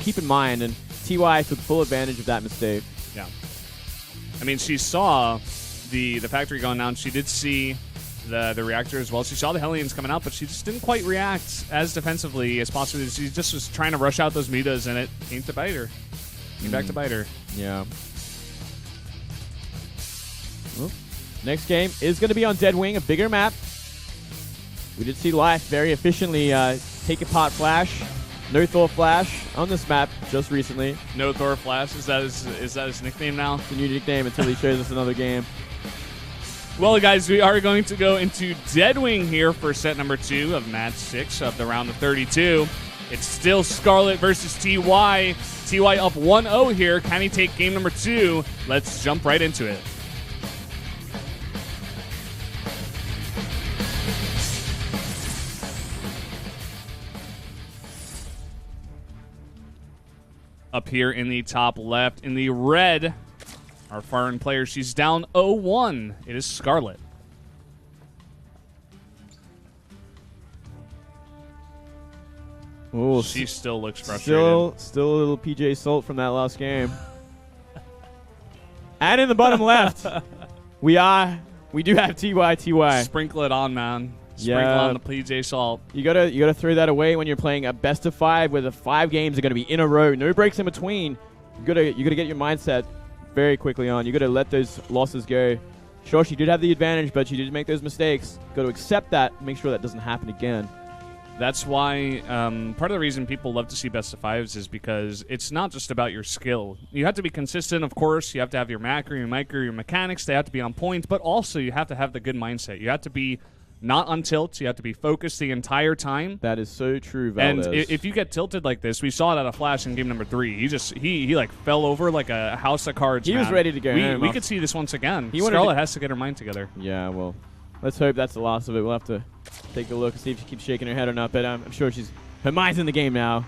keep in mind, and TY took full advantage of that mistake. Yeah. I mean, she saw the factory going down. She did see the reactor as well. She saw the Hellions coming out, but she just didn't quite react as defensively as possible. She just was trying to rush out those mutas, and it came to bite her. Came back to bite her. Yeah. Well, next game is going to be on Deadwing, a bigger map. We did see Life very efficiently take apart Flash. No Thor Flash on this map just recently. No Thor Flash? Is that his nickname now? It's a new nickname until he shows us another game. Well, guys, we are going to go into Deadwing here for set number 2 of match 6 of the round of 32. It's still Scarlett versus TY. TY up 1-0 here. Can he take game number 2? Let's jump right into it. Up here in the top left, in the red, our foreign player, she's down 0-1. It is Scarlett. Ooh, she still looks frustrated. Still a little PJ Salt from that last game. And in the bottom left, we do have TY. Sprinkle it on, man. Sprinkle on the PJ Salt. You gotta throw that away when you're playing a best of 5 where the 5 games are gonna be in a row, no breaks in between. You gotta get your mindset very quickly on. You gotta let those losses go. Sure, she did have the advantage, but she did make those mistakes. Got to accept that, make sure that doesn't happen again. That's why part of the reason people love to see best of 5s is because it's not just about your skill. You have to be consistent, of course. You have to have your macro, your micro, your mechanics. They have to be on point, but also you have to have the good mindset. You have to be not on tilt. You have to be focused the entire time. That is so true, Valdez. And if you get tilted like this, we saw it at a Flash in game number 3. He like fell over like a house of cards. He was ready to go home. We could see this once again. Scarlett has to get her mind together. Yeah, well, let's hope that's the last of it. We'll have to take a look and see if she keeps shaking her head or not. But I'm sure her mind's in the game now.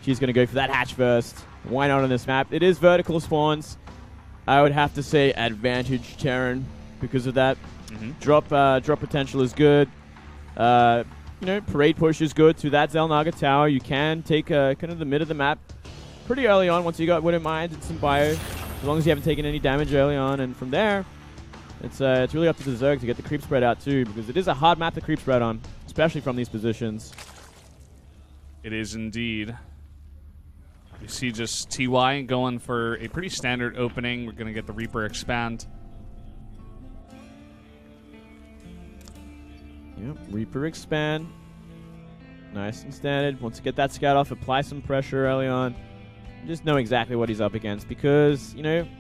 She's going to go for that hatch first. Why not on this map? It is vertical spawns. I would have to say advantage Terran because of that. Drop potential is good. Parade push is good to that Zelnaga tower. You can take kind of the mid of the map pretty early on once you got Wooden Mines and some bio, as long as you haven't taken any damage early on. And from there, it's really up to the Zerg to get the creep spread out too, because it is a hard map to creep spread on, especially from these positions. It is indeed. You see just TY going for a pretty standard opening. We're going to get the Reaper expand. Yep, Reaper expand. Nice and standard. Wants to get that scout off, apply some pressure early on. Just know exactly what he's up against because,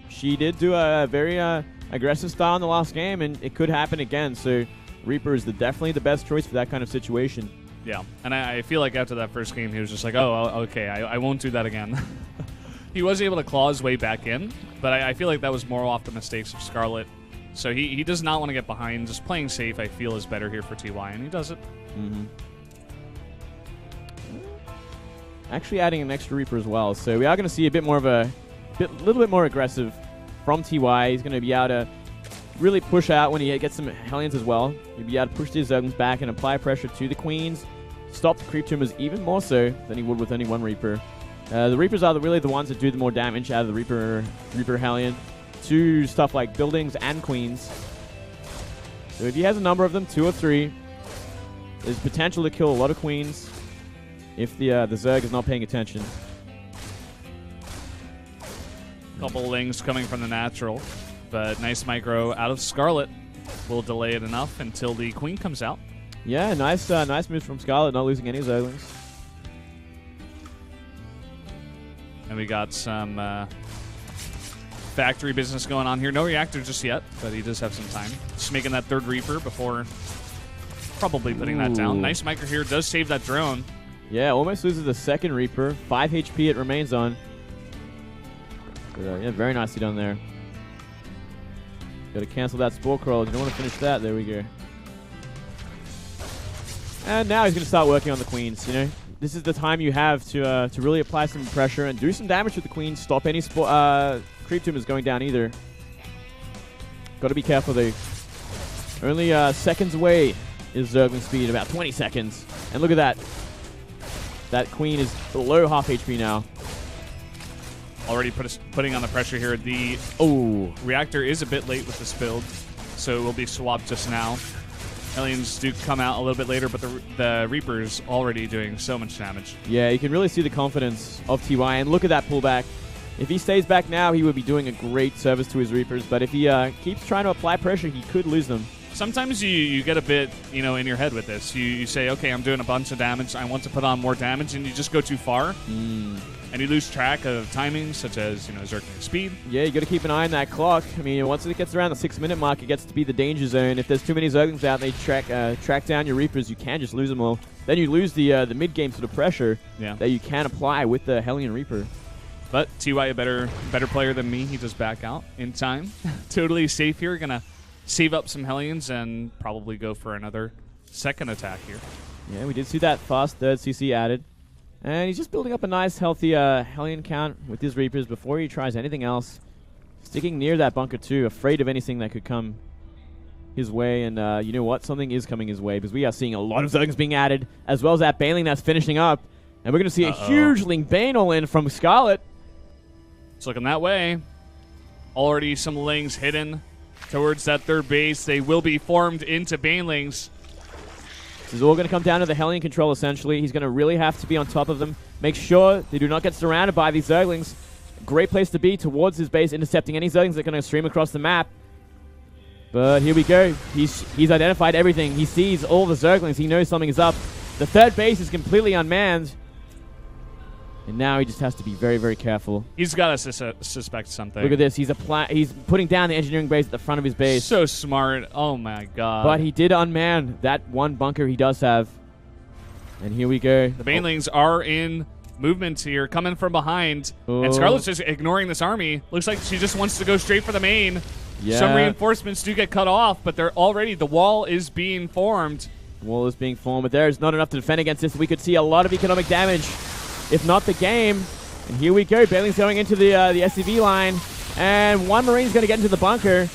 she did do a very aggressive style in the last game, and it could happen again. So Reaper is definitely the best choice for that kind of situation. Yeah, and I feel like after that first game, he was just like, oh, okay, I won't do that again. He was able to claw his way back in, but I feel like that was more off the mistakes of Scarlett. So he does not want to get behind. Just playing safe, I feel, is better here for TY, and he does it. Actually adding an extra Reaper as well. So we are going to see a bit more of a little bit more aggressive from TY. He's going to be able to really push out when he gets some Hellions as well. He'll be able to push these Zerglings back and apply pressure to the Queens. Stop the creep tumors even more so than he would with only one Reaper. The Reapers are really the ones that do the more damage out of the Reaper Hellion to stuff like buildings and Queens. So if he has a number of them, 2 or 3, there's potential to kill a lot of Queens if the Zerg is not paying attention. Couple lings coming from the natural, but nice micro out of Scarlett. Will delay it enough until the Queen comes out. Yeah, nice moves from Scarlett, not losing any Zerglings. And we got some factory business going on here. No reactor just yet, but he does have some time. Just making that 3rd Reaper before probably putting that down. Nice micro here. Does save that drone. Yeah, almost loses the 2nd Reaper. 5 HP it remains on. But, yeah, very nicely done there. Got to cancel that Spore Crawl. You don't want to finish that. There we go. And now he's going to start working on the Queens, This is the time you have to really apply some pressure and do some damage with the Queen. Stop any creep tumors going down either. Got to be careful though. Only seconds away is Zergling speed, about 20 seconds. And look at that. That Queen is below half HP now. already putting on the pressure here. The reactor is a bit late with this build, so it will be swapped just now. Aliens do come out a little bit later, but the Reaper's already doing so much damage. Yeah, you can really see the confidence of TY, and look at that pullback. If he stays back now, he would be doing a great service to his Reapers, but if he keeps trying to apply pressure, he could lose them. Sometimes you get a bit, in your head with this. You say, okay, I'm doing a bunch of damage. I want to put on more damage, and you just go too far. And you lose track of timing, such as, Zergling speed. Yeah, you got to keep an eye on that clock. I mean, once it gets around the 6-minute mark, it gets to be the danger zone. If there's too many Zerglings out and they track down your Reapers, you can just lose them all. Then you lose the mid-game sort of pressure that you can apply with the Hellion Reaper. But TY a better player than me. He does back out in time. Totally safe here. Gonna save up some Hellions and probably go for another second attack here. Yeah, we did see that fast third CC added. And he's just building up a nice, healthy Hellion count with his Reapers before he tries anything else. Sticking near that bunker too, afraid of anything that could come his way. And you know what? Something is coming his way because we are seeing a lot of Zerglings being added, as well as that Baneling that's finishing up. And we're going to see a huge Ling Bane all-in from Scarlett. It's looking that way. Already some Lings hidden towards that third base. They will be formed into Banelings. This is all going to come down to the Hellion control, essentially. He's going to really have to be on top of them. Make sure they do not get surrounded by these Zerglings. Great place to be towards his base, intercepting any Zerglings that are going to stream across the map. But here we go. He's identified everything. He sees all the Zerglings. He knows something is up. The third base is completely unmanned. And now he just has to be very, very careful. He's got to suspect something. Look at this. He's putting down the engineering base at the front of his base. So smart. Oh, my God. But he did unman that one bunker he does have. And here we go. The Banelings are in movement here, coming from behind. And Scarlett's just ignoring this army. Looks like she just wants to go straight for the main. Yeah. Some reinforcements do get cut off, but they're already, the wall is being formed. The wall is being formed, but there's not enough to defend against this. We could see a lot of economic damage, if not the game. And here we go. Banelings going into the SCV line. And one Marine's going to get into the bunker.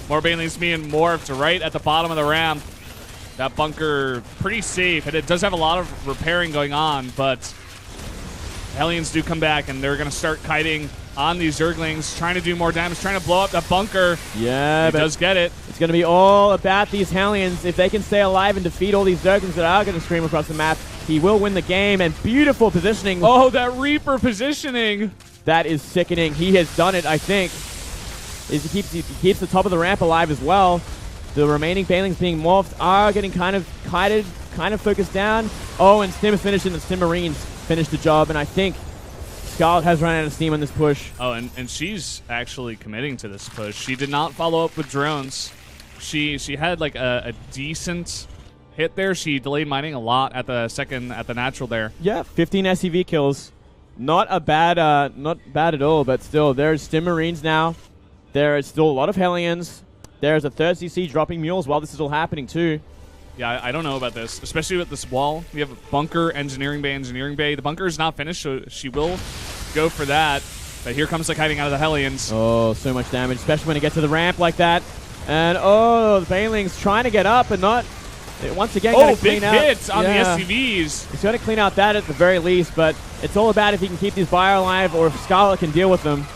More Banelings being morphed right at the bottom of the ramp. That bunker pretty safe. And it does have a lot of repairing going on, but Hellions do come back, and they're going to start kiting on these Zerglings, trying to do more damage, trying to blow up that bunker. Yeah, he does get it. It's going to be all about these Hellions. If they can stay alive and defeat all these Zerglings that are going to stream across the map, he will win the game. And beautiful positioning. Oh, that Reaper positioning. That is sickening. He has done it, I think. He keeps the top of the ramp alive as well. The remaining Banelings being morphed are getting kind of kited, kind of focused down. Oh, and Stim is finishing. The Stim Marines finished the job, and I think Scarlett has run out of steam on this push. Oh, and she's actually committing to this push. She did not follow up with drones. She had like a decent hit there. She delayed mining a lot at the natural there. Yeah, 15 SCV kills. Not bad at all, but still, there's Stim Marines now. There is still a lot of Hellions. There's a third CC dropping mules while this is all happening too. Yeah, I don't know about this, especially with this wall. We have a bunker, engineering bay. The bunker is not finished, so she will go for that. But here comes the kiting out of the Hellions. Oh, so much damage, especially when it gets to the ramp like that. And oh, the Banelings trying to get up and not. Once again, got to clean out. Big hits on the SCVs. He's got to clean out that at the very least, but it's all about if he can keep these Bio alive or if Scarlett can deal with them.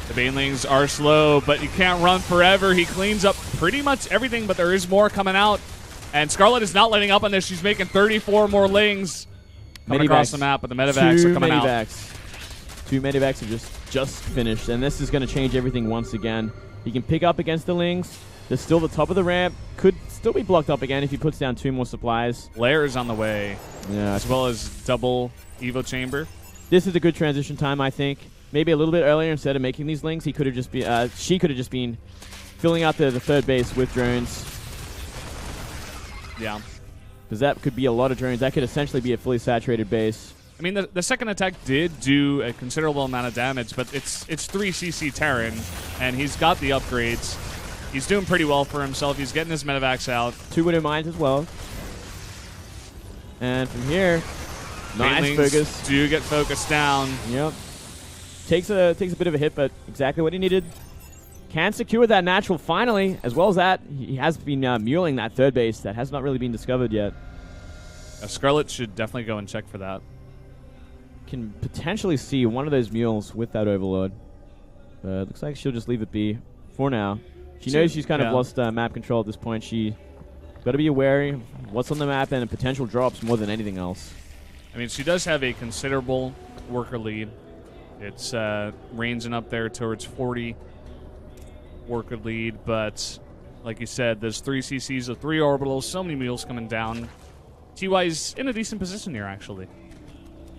The Banelings are slow, but you can't run forever. He cleans up pretty much everything, but there is more coming out. And Scarlett is not letting up on this. She's making 34 more Lings coming across the map, but the Medivacs are coming out. Two Medivacs are just finished, and this is going to change everything once again. He can pick up against the Lings. There's still the top of the ramp. Could still be blocked up again if he puts down 2 more supplies. Lair is on the way, yeah, as well as double Evo Chamber. This is a good transition time, I think. Maybe a little bit earlier instead of making these Lings. He could have just been, she could have just been filling out the third base with drones. Yeah. Because that could be a lot of drones. That could essentially be a fully saturated base. I mean, the second attack did do a considerable amount of damage, but it's 3 CC Terran, and he's got the upgrades. He's doing pretty well for himself. He's getting his Medivacs out. 2 Widow Mines as well. And from here, nice focus. Do get focused down. Yep. Takes a bit of a hit, but exactly what he needed. Can secure that natural finally, as well as that. He has been muling that third base. That has not really been discovered yet. Scarlett should definitely go and check for that. Can potentially see one of those mules with that Overlord. Looks like she'll just leave it be for now. She knows she's kind of lost map control at this point. She got to be wary of what's on the map and potential drops more than anything else. I mean, she does have a considerable worker lead. It's ranging up there towards 40 worker lead, but like you said, there's 3 CCs of 3 orbitals, so many mules coming down. TY's in a decent position here, actually.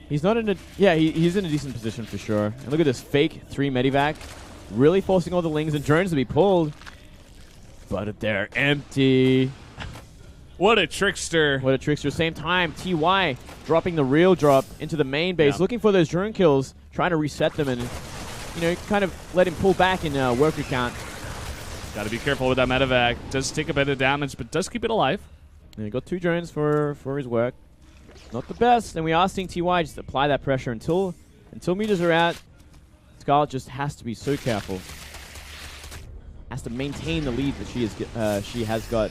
He's not in a... Yeah, he's in a decent position for sure. And look at this fake 3 medivac. Really forcing all the lings and drones to be pulled. But they're empty. What a trickster. What a trickster. Same time, TY dropping the real drop into the main base, looking for those drone kills, trying to reset them and, you know, kind of let him pull back in worker count. Got to be careful with that medevac. Does take a bit of damage, but does keep it alive. And he got 2 drones for his work. Not the best, and we are seeing TY just apply that pressure until meters are out. Scarlett just has to be so careful. Has to maintain the lead that she has got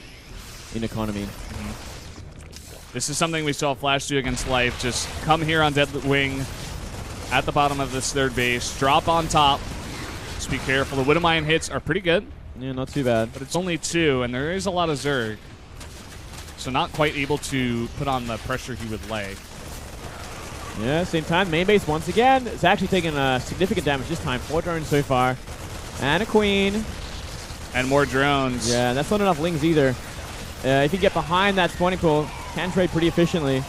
in economy. This is something we saw Flash do against Life. Just come here on Dead Wing at the bottom of this third base. Drop on top. Just be careful. The Widowmine hits are pretty good. Yeah, not too bad. But it's only 2, and there is a lot of Zerg. So not quite able to put on the pressure he would like. Yeah, same time, main base once again. It's actually taken significant damage this time. 4 drones so far. And a queen. And more drones. Yeah, that's not enough lings either. If you get behind that spawning pool, can trade pretty efficiently.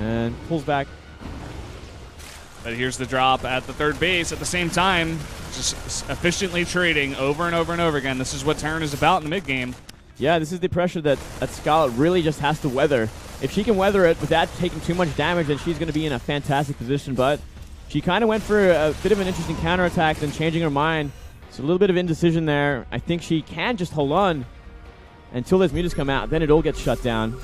And pulls back. But here's the drop at the third base at the same time. Just efficiently trading over and over and over again. This is what Terran is about in the mid-game. Yeah, this is the pressure that Scarlett really just has to weather. If she can weather it without taking too much damage, then she's going to be in a fantastic position. But she kind of went for a bit of an interesting counterattack, then changing her mind. So a little bit of indecision there. I think she can just hold on until those meters come out. Then it all gets shut down.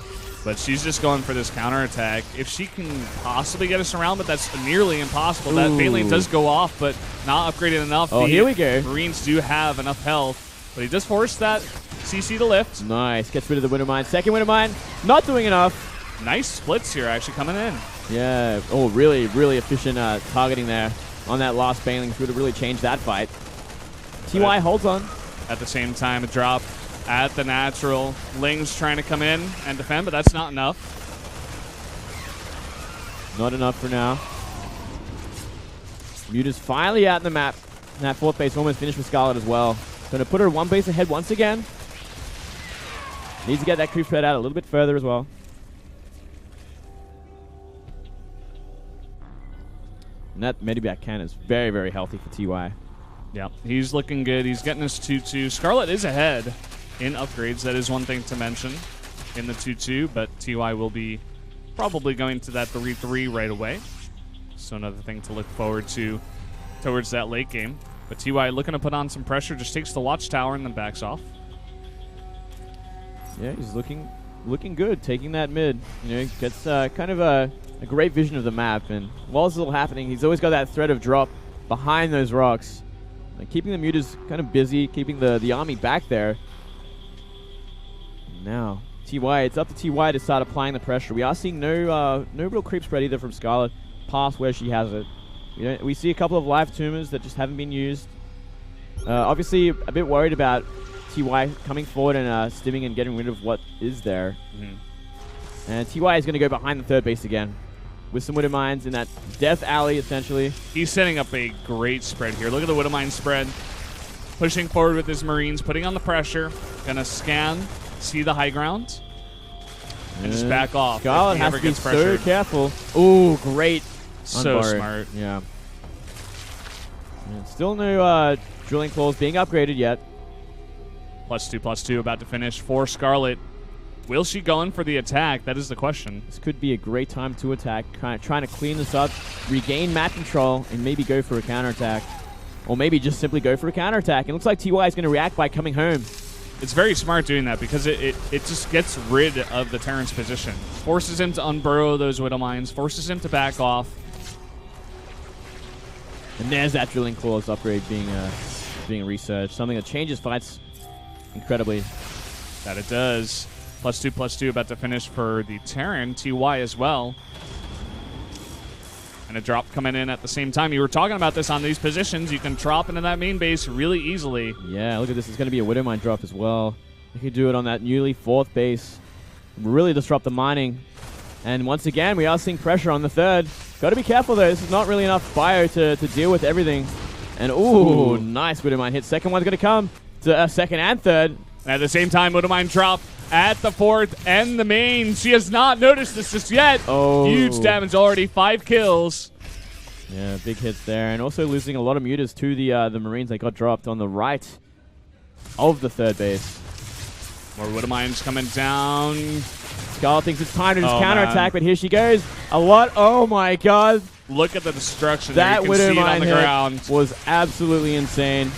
But she's just going for this counterattack. If she can possibly get us around, but that's nearly impossible. Ooh. That Baneling does go off, but not upgraded enough. Oh, here we go. Marines do have enough health, but he does force that CC to lift. Nice. Gets rid of the Widowmine. Second Widowmine, not doing enough. Nice splits here, actually, coming in. Yeah. Oh, really, really efficient targeting there on that last Baneling. Would have really changed that fight. TY holds on. At the same time, a drop at the natural. Ling's trying to come in and defend, but that's not enough. Not enough for now. Muta's finally out in the map. And that 4th base almost finished with Scarlett as well. Going to put her 1 base ahead once again. Needs to get that creep spread out a little bit further as well. And that Medivac can is very, very healthy for TY. Yeah, he's looking good. He's getting his 2-2. Scarlett is ahead in upgrades. That is one thing to mention in the 2-2, but TY will be probably going to that 3-3 right away. So another thing to look forward to towards that late game. But TY looking to put on some pressure, just takes the watchtower and then backs off. Yeah, he's looking good, taking that mid. You know, gets kind of a great vision of the map. And while this is all happening, he's always got that threat of drop behind those rocks. Keeping the mutas kind of busy, keeping the army back there. Now, TY, it's up to TY to start applying the pressure. We are seeing no real creep spread either from Scarlett past where she has it. We see a couple of live tumors that just haven't been used. Obviously, a bit worried about TY coming forward and stimming and getting rid of what is there. Mm-hmm. And TY is going to go behind the third base again with some Widowmines in that death alley, essentially. He's setting up a great spread here. Look at the Widowmine spread. Pushing forward with his Marines, putting on the pressure. Gonna scan, see the high ground, and just back off. Scarlett has to be so careful. Ooh, great. So smart. Yeah. And still no drilling claws being upgraded yet. +2/+2 about to finish for Scarlett. Will she go in for the attack? That is the question. This could be a great time to attack, kind of trying to clean this up, regain map control, and maybe go for a counterattack. Or maybe just simply go for a counterattack. It looks like TY is going to react by coming home. It's very smart doing that because it just gets rid of the Terran's position. Forces him to unburrow those Widowmines, forces him to back off. And there's that Drilling Claws upgrade being researched. Something that changes fights incredibly. That it does. +2/+2 about to finish for the Terran. TY as well. And a drop coming in at the same time. You were talking about this on these positions. You can drop into that main base really easily. Yeah, look at this. It's going to be a Widowmine drop as well. You could do it on that newly 4th base. Really disrupt the mining. And once again, we are seeing pressure on the 3rd. Got to be careful, though. This is not really enough bio to deal with everything. And, ooh, nice Widowmine hit. Second one's going to come to 2nd and 3rd. And at the same time, Widowmine drop at the 4th and the main. She has not noticed this just yet. Oh. Huge damage already. 5 kills. Yeah, big hits there. And also losing a lot of mutas to the Marines that got dropped on the right of the 3rd base. More Widowmines coming down. Scarlett thinks it's time to just counterattack, but here she goes. A lot. Oh, my God. Look at the destruction. That there. You can see it Widowmine on the ground. was absolutely insane.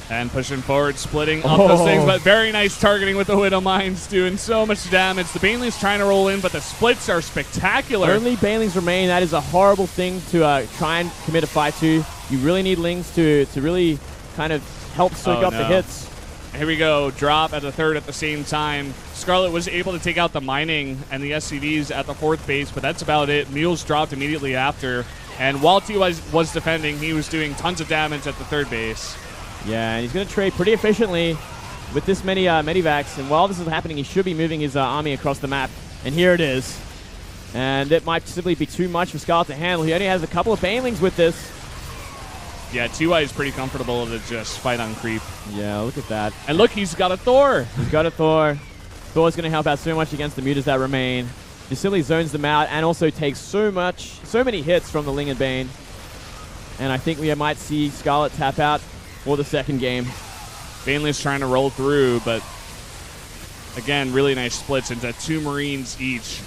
And pushing forward, splitting up those things, but very nice targeting with the Widowmines, doing so much damage. The Banelings trying to roll in, but the splits are spectacular. Only Banelings remain. That is a horrible thing to try and commit a fight to. You really need Lings to really kind of help soak up the hits. Here we go. Drop at the 3rd at the same time. Scarlett was able to take out the mining and the SCVs at the 4th base, but that's about it. Mules dropped immediately after. And while T was defending, he was doing tons of damage at the 3rd base. Yeah, and he's going to trade pretty efficiently with this many medivacs. And while this is happening, he should be moving his army across the map. And here it is. And it might simply be too much for Scarlett to handle. He only has a couple of Banelings with this. Yeah, TY is pretty comfortable to just fight on creep. Yeah, look at that. And look, he's got a Thor. He's got a Thor. Thor's going to help out so much against the mutas that remain. Just simply zones them out and also takes so many hits from the Ling and Bane. And I think we might see Scarlett tap out for the 2nd game. Baneley's trying to roll through, but again, really nice splits into 2 Marines each.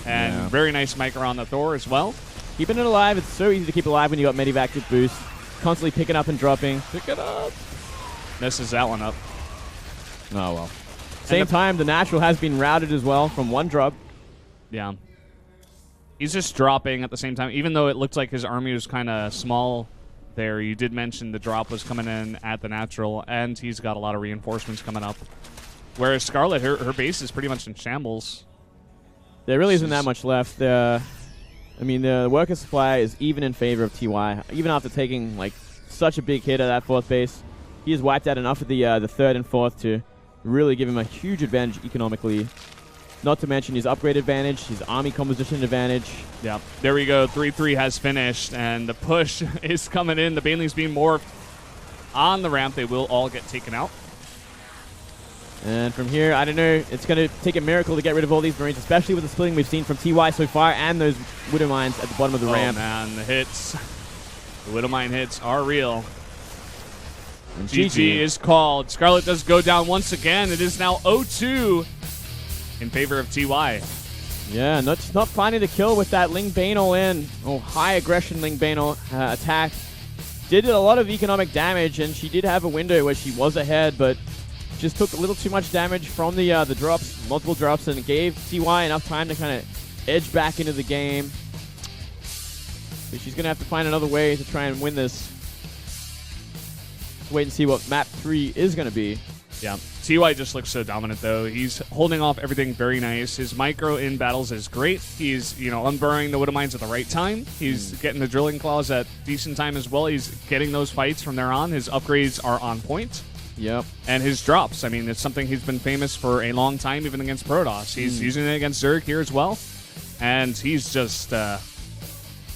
And very nice micro on the Thor as well. Keeping it alive. It's so easy to keep alive when you got Medivac with boost. Constantly picking up and dropping. Pick it up. Messes that one up. Oh, well. Same time, the natural has been routed as well from 1 drop. Yeah. He's just dropping at the same time. Even though it looked like his army was kind of small there, you did mention the drop was coming in at the natural, and he's got a lot of reinforcements coming up. Whereas Scarlett, her base is pretty much in shambles. There really isn't that much left. I mean, the worker supply is even in favor of TY. Even after taking like such a big hit at that 4th base, he has wiped out enough of the 3rd and 4th to really give him a huge advantage economically. Not to mention his upgrade advantage, his army composition advantage. Yeah, there we go. 3-3 has finished, and the push is coming in. The Banelings being morphed on the ramp. They will all get taken out. And from here, I don't know, it's going to take a miracle to get rid of all these Marines, especially with the splitting we've seen from TY so far and those Widowmines at the bottom of the ramp. Oh, man, the hits. The Widowmine hits are real. And GG is called. Scarlett does go down once again. It is now 0-2 in favor of TY. Yeah, not finding the kill with that Ling Bane all in. Oh, high aggression Ling Bane attack. Did a lot of economic damage, and she did have a window where she was ahead, but just took a little too much damage from the drops, multiple drops, and it gave TY enough time to kind of edge back into the game. So she's going to have to find another way to try and win this. Let's wait and see what map 3 is going to be. Yeah. TY just looks so dominant, though. He's holding off everything very nice. His micro in battles is great. He's, unburring the Widowmines at the right time. He's getting the drilling claws at decent time as well. He's getting those fights from there on. His upgrades are on point. Yep. And his drops. I mean, it's something he's been famous for a long time, even against Protoss. He's using it against Zerg here as well. And he's just